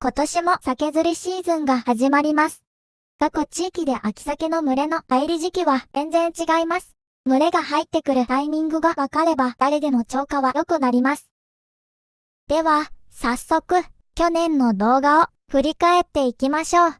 今年も鮭釣りシーズンが始まります。各地域で秋鮭の群れの入り時期は全然違います。群れが入ってくるタイミングがわかれば誰でも釣果は良くなります。では、早速、去年の動画を振り返っていきましょう。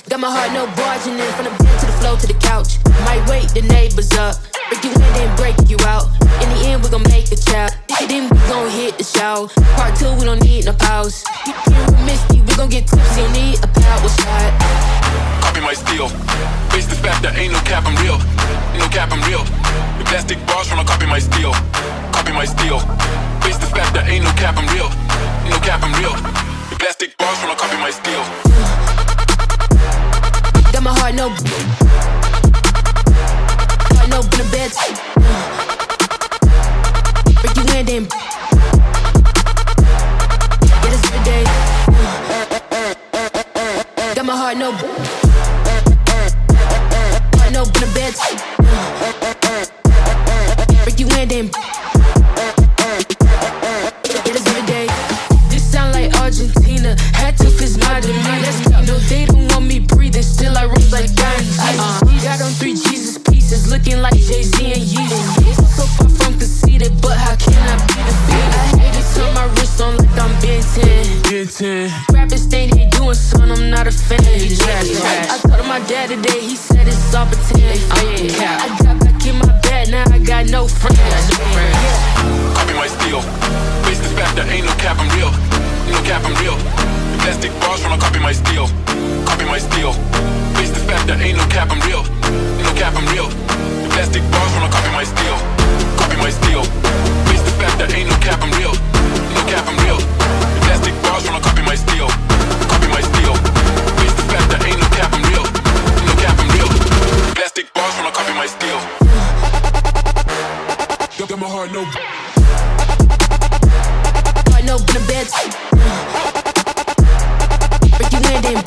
Got my heart no barging in. From the bed to the floor to the couch. Might wake the neighbors up. Break you in then break you out. In the end we gon' make a child. Then we gon' hit the shower. Part 2 we don't need no pause. You with Misty we gon' get tipsy. Don't need a power shot. Copy my steel. Face the fact that ain't no cap, I'm real. No cap, I'm real. The plastic bars tryna copy my steel. Copy my steel. Face the fact that ain't no cap, I'm real. No cap, I'm real. The plastic bars tryna copy my steel. Got my heart no in the bed. Break you in then. Yeah, that's every day. Got my heart no in the bed. Break you in then. Yeah, that's every day. This sound like Argentina. Had to fist my demeanor. No, they don't want me breathing. Still I rose like diamonds. Got on 3 Jesus pieces, looking like Jay-Z and Yeezy. So far from conceited, but how can I be defeated? I hate to turn my wrist on like I'm Ben 10. Rappers think they doing something, I'm not a fan. I told my dad today, he said it's all pretend. I got back in my bed, now I got no friends. Copy my steel. Face the fact that ain't no cap, I'm real. No cap, I'm real. The plastic bars tryna copy my steel. Copy my steel. Face the fact that ain't no cap, I'm real. No cap, I'm real. The plastic bars tryna copy my steel. Copy my steel. Face the fact that ain't no cap, I'm real. No cap, I'm real. The plastic bars tryna copy my steel. Copy my steel. Face the fact that ain't no cap, I'm real. No cap, I'm real. The plastic bars tryna copy my steel. Got my heart no. Heart no in the bed. Break you in then.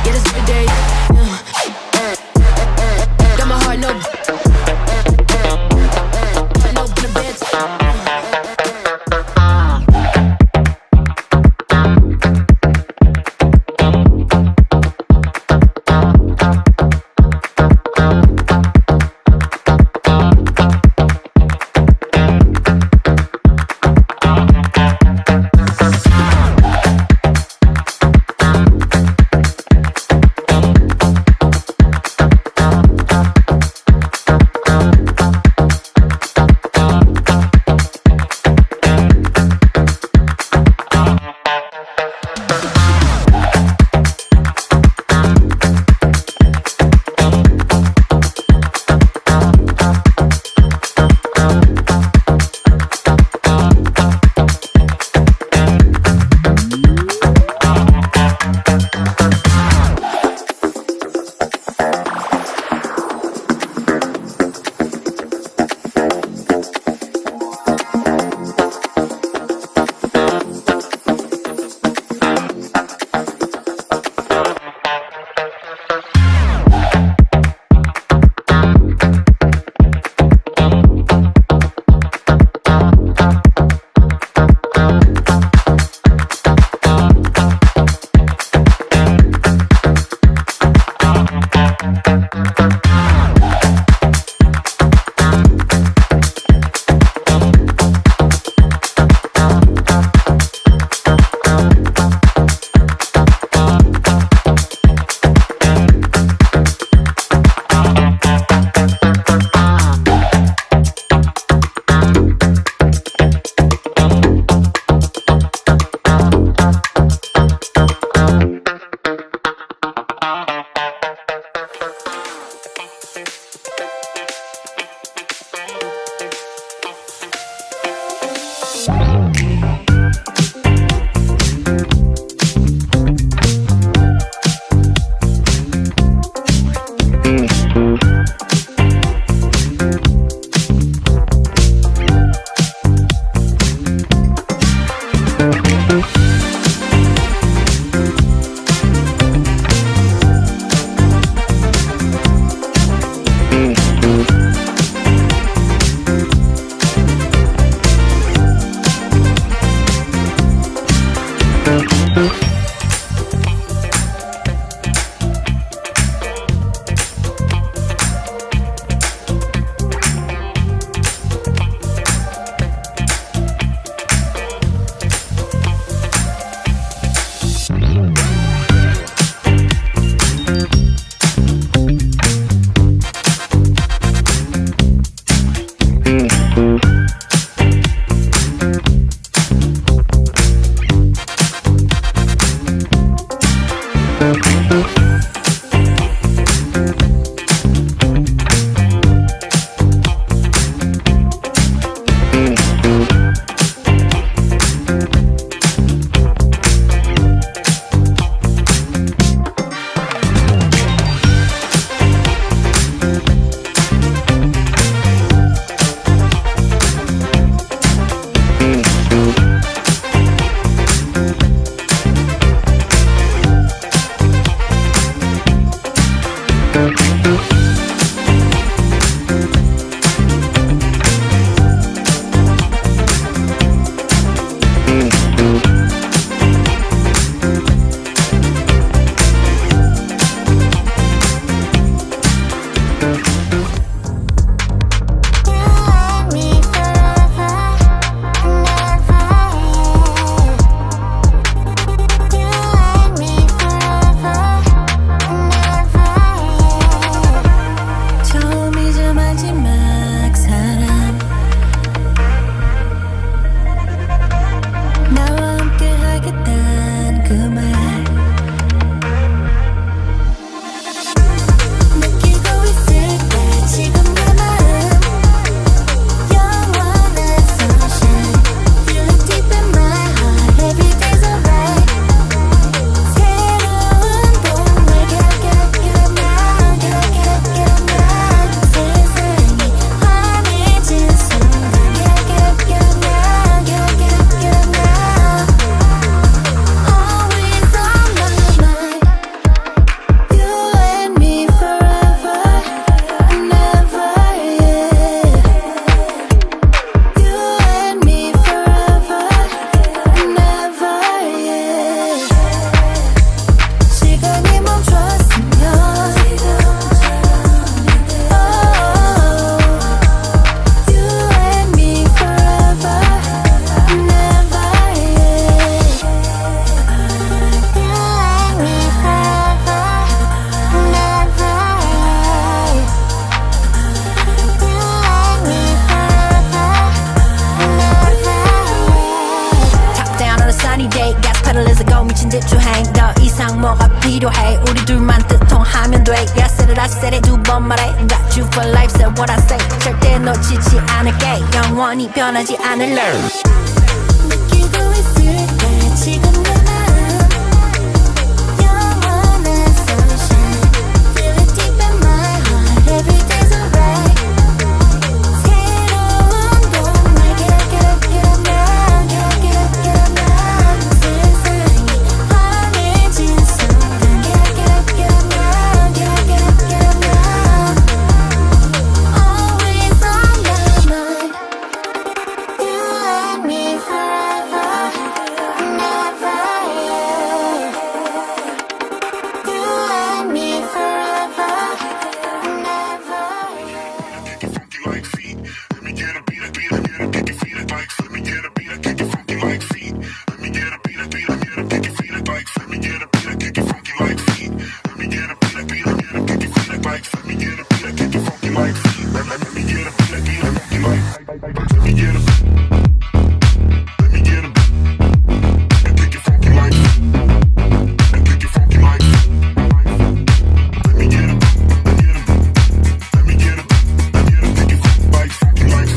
Yeah, that's every day. 필요해 우리 둘만 뜻통하면 돼 Yes said it I said it 두 번 말해 Got you for life said what I say 절대 놓치지 않을게 영원히 변하지 않을래 느끼고 있을게 지금 내 마음 영원한 sunshine Feel it deep in my heart Every day's alright 새로운 봄날 get up get up get up now Get up get up get up now 세상이 환해진 순간 Get up get up get up now Get up get up get up now Always on my mind You and me forever Never You and me forever Never Kick it funky like feet. Let me get a beat, a beat, get a kick your feet like bikes. Let me get a beat, a kick it funky like feet. Let me get a beat, a beat, get a kick your feet like bikes. Let me get a beat, a kick it funky like feet. Let me get a beat, a beat, get a kick your feet like bikes. Let me get a beat, a kick it funky like feet. Let me get a beat, a beat, funky like. Let me get a. Let me get a. A kick it funky like. A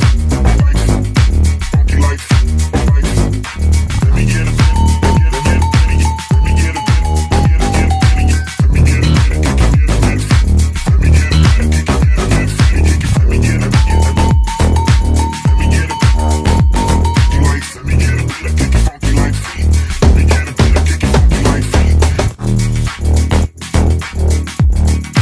kick it funky like. Let me get a. Let me get a.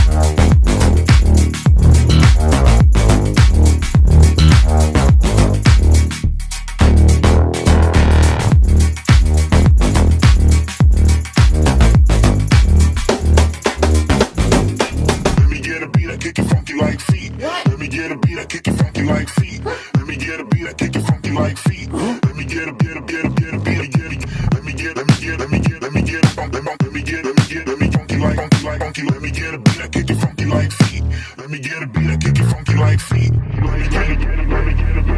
Kick it like funky like. Funky like. Let me get a. Let me get a.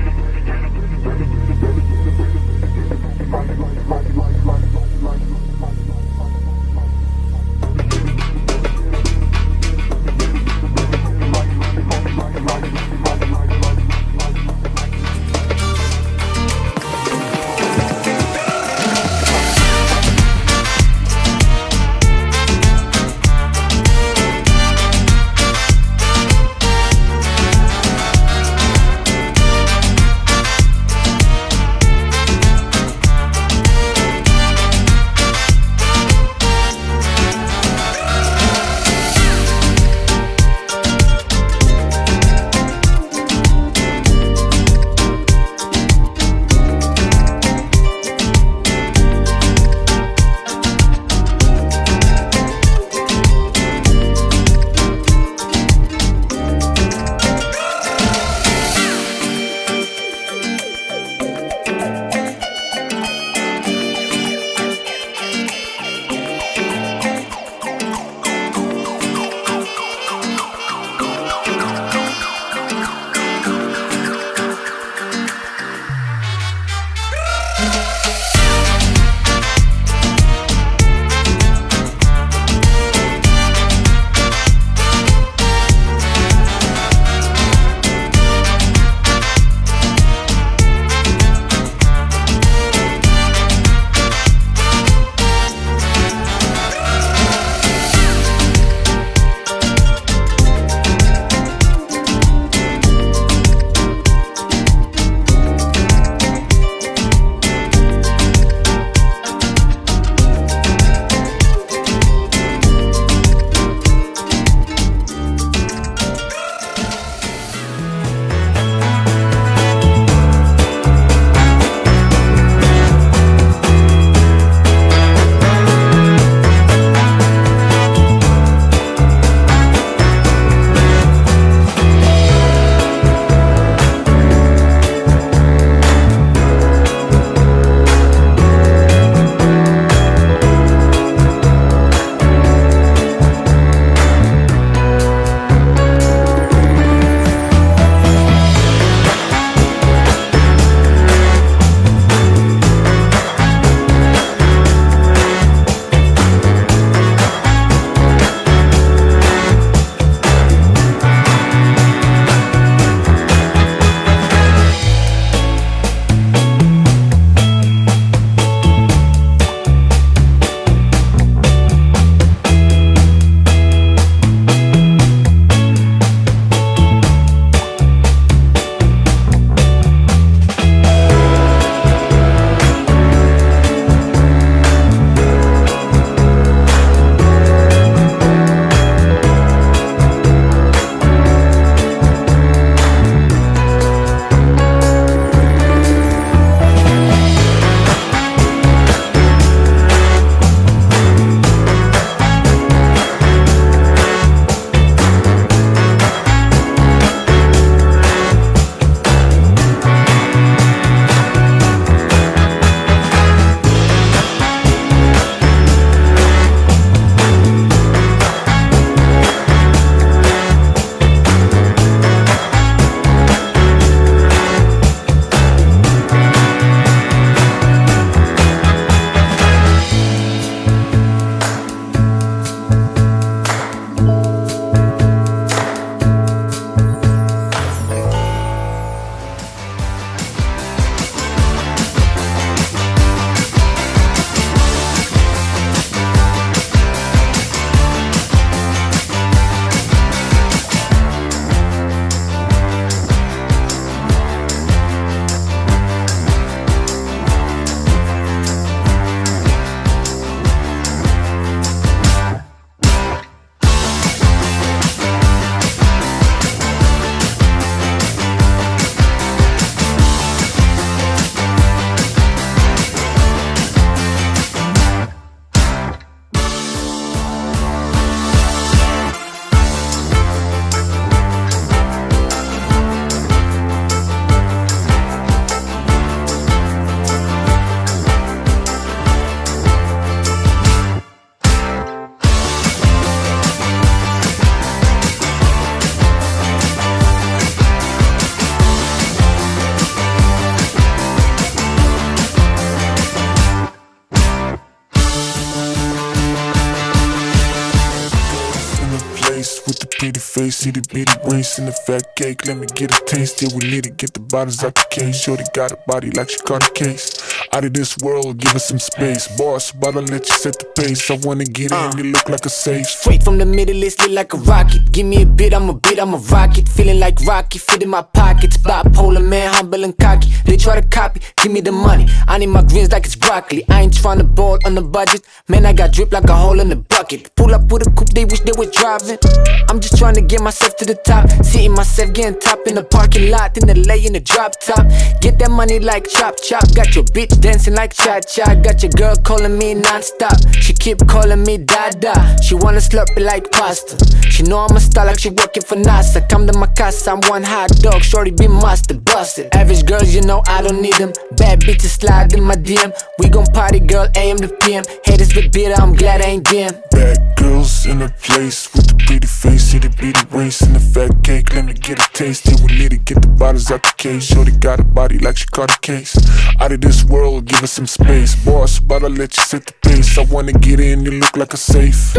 face, itty bitty waist and a fat cake. Let me get a taste. Yeah, we need to get the bodies out the cage. Shorty got a body like she caught a case. Out of this world, give us some space. Boss, but I'll let you set the pace. I wanna get in, you look like a safe. Straight from the Middle East, lit like a rocket. Give me a bit, I'm a rocket. Feeling like Rocky, fit in my pockets. Bipolar man, humble and cocky. They try to copy, give me the money. I need my greens like it's broccoli. I ain't tryna ball on the budget. Man, I got drip like a hole in the bucket. Pull up with a coupe, they wish they were driving. I'm just tryna get myself to the top. Seeing myself getting top in the parking lot. In the lay in the drop top. Get that money like chop chop. Got your bitch dancing like cha-cha. Got your girl calling me non-stop. She keep calling me dada. She wanna slurp it like pasta. She know I'm a star like she working for NASA. Come to my casa, I'm one hot dog. Shorty be master, busted. Average girls, you know I don't need them. Bad bitches slide in my DM. We gon' party, girl, AM to PM. Haters get bitter, I'm glad I ain't them. Bad girls in a place with the pretty face, itty bitty waist and a fat cake. Let me get a taste. Yeah, we need to get the bodies out the cage. Shorty got a body like she caught a case. Out of this world, give us some space. Boss, but I'll let you set the pace. I wanna get in, you look like a safe.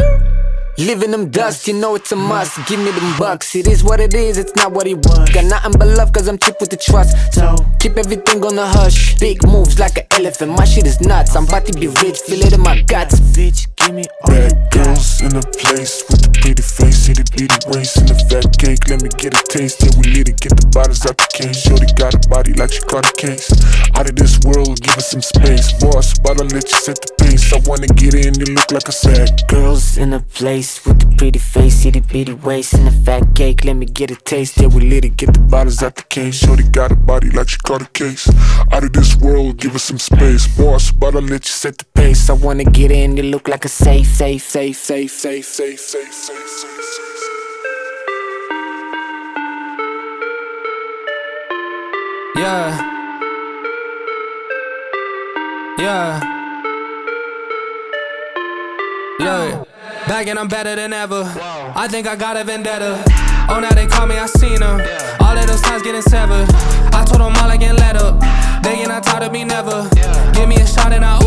Living them dust, you know it's a must. Give me them bucks, it is what it is, it's not what it was. Got nothing but love cause I'm cheap with the trust. So keep everything on the hush. Big moves like an elephant, my shit is nuts. I'm about to be rich, feel it in my guts. Bitch, give me all Bad you got. girls in a place with the pretty face, itty bitty waist and a fat cake. Let me get a taste. Yeah, we need to get the bodies out the cage. Shorty got a body like she caught a case. Out of this world, give us some space. Boss, but I'll let you set the pace. I wanna get in, you look like a sad Girls in a place with the pretty face, itty bitty waist and a fat cake. Let me get a taste. Yeah, we lit it, get the bodies out the cage. Shorty got a body like she caught a case. Out of this world, give us some space. Boss, but I'll let you set the pace. I wanna get in, you look like a safe, safe, safe, safe, safe, safe, safe, safe, safe. Yeah. Yeah. Look, back and I'm better than ever. I think I got a vendetta. Oh, now they call me, I seen them. All of those times getting severed. I told them all I can let up. They get not tired of me never. Give me a shot and I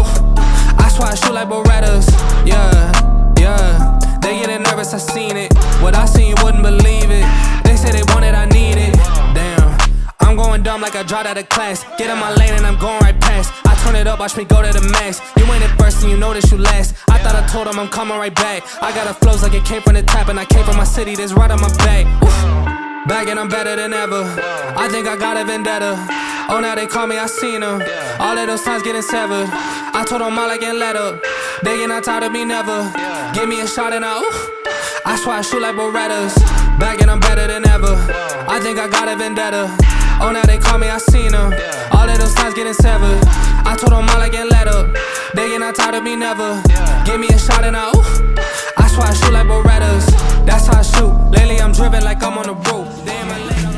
swear I shoot like Berettas. Yeah, yeah. They getting nervous, I seen it. What I seen, you wouldn't believe it. They say they want it, I need it. Damn, I'm going dumb like I dropped out of class. Get in my lane and I'm going right past. I turn it up, watch me go to the max. You ain't at first and you know that you last. I thought I told them I'm coming right back. I got a flows like it came from the tap. And I came from my city, that's right on my back. Oof. Back and I'm better than ever. I think I got a vendetta. Oh, now they call me, I seen them. All of those times getting severed. I told them all I can let up. They get not tired of me never. Give me a shot and I swear I shoot like Berettas. Back and I'm better than ever. I think I got a vendetta. Oh, now they call me, I seen them. All of those times getting severed. I told them all I can let up. They get not tired of me never. Give me a shot and I swear I shoot like Berettas. That's how I shoot. Lately I'm driven like I'm on the roof. Damn, I late on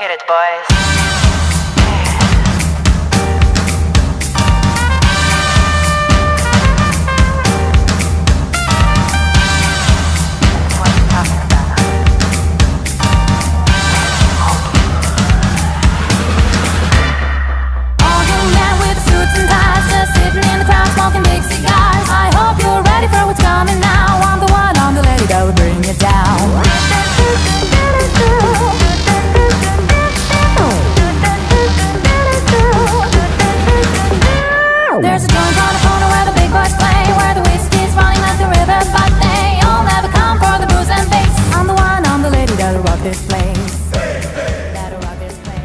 Hit it, boys. Smoking big cigars. I hope you're ready for what's coming now. I'm the one, I'm the lady that will bring you down. There's a joint on the corner where the big boys play, where the whiskey's running like the rivers, but they all never come for the booze and bass. I'm the one, I'm the lady that'll rock this place. That'll rock this place.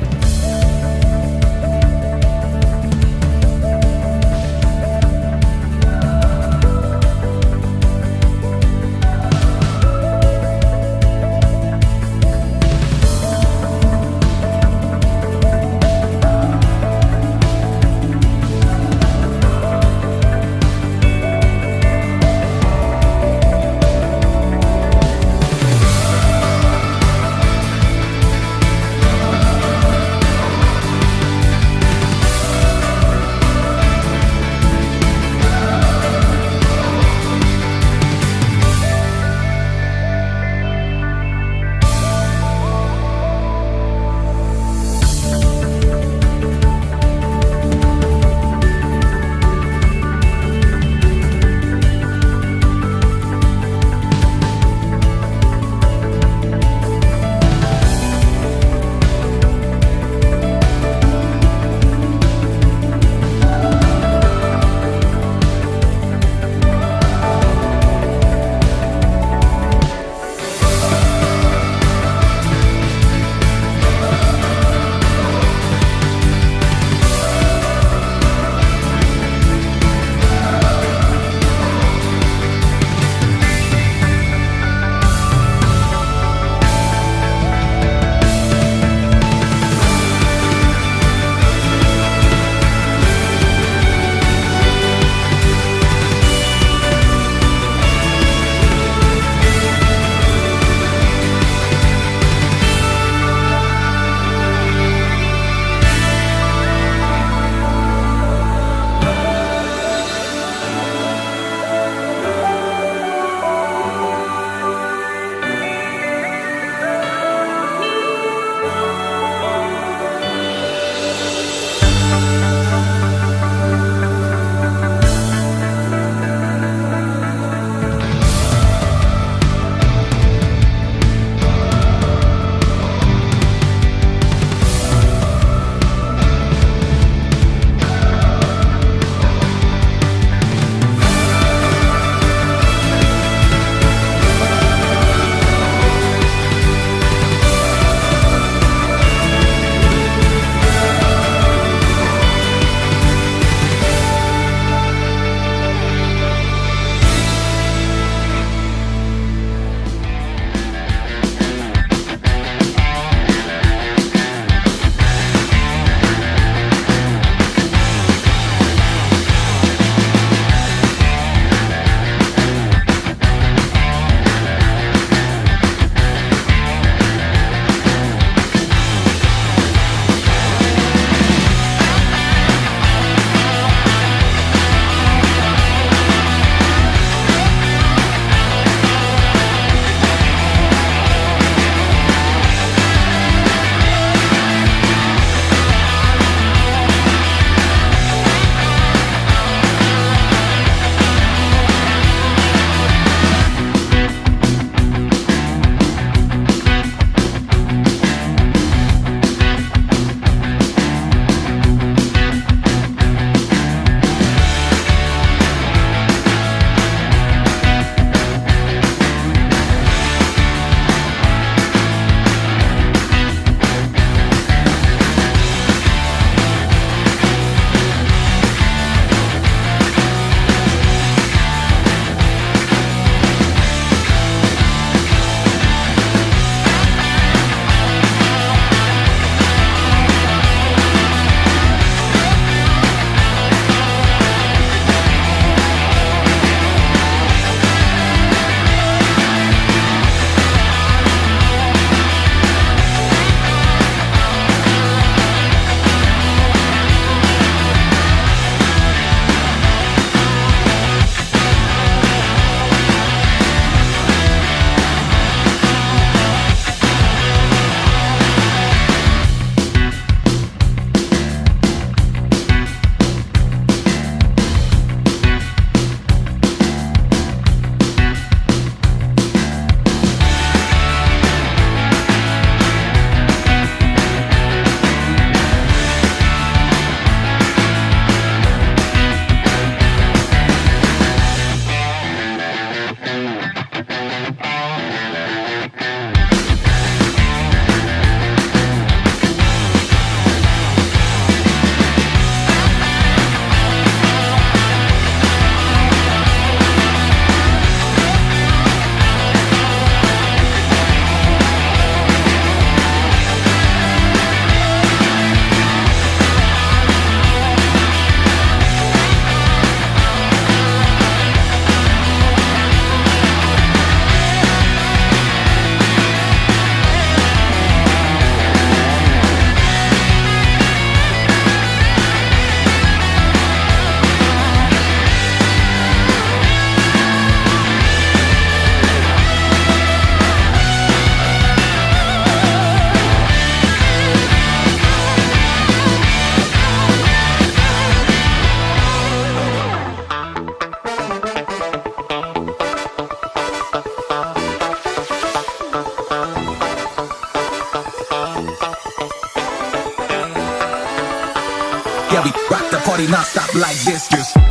Yeah, we rock the party non-stop like this.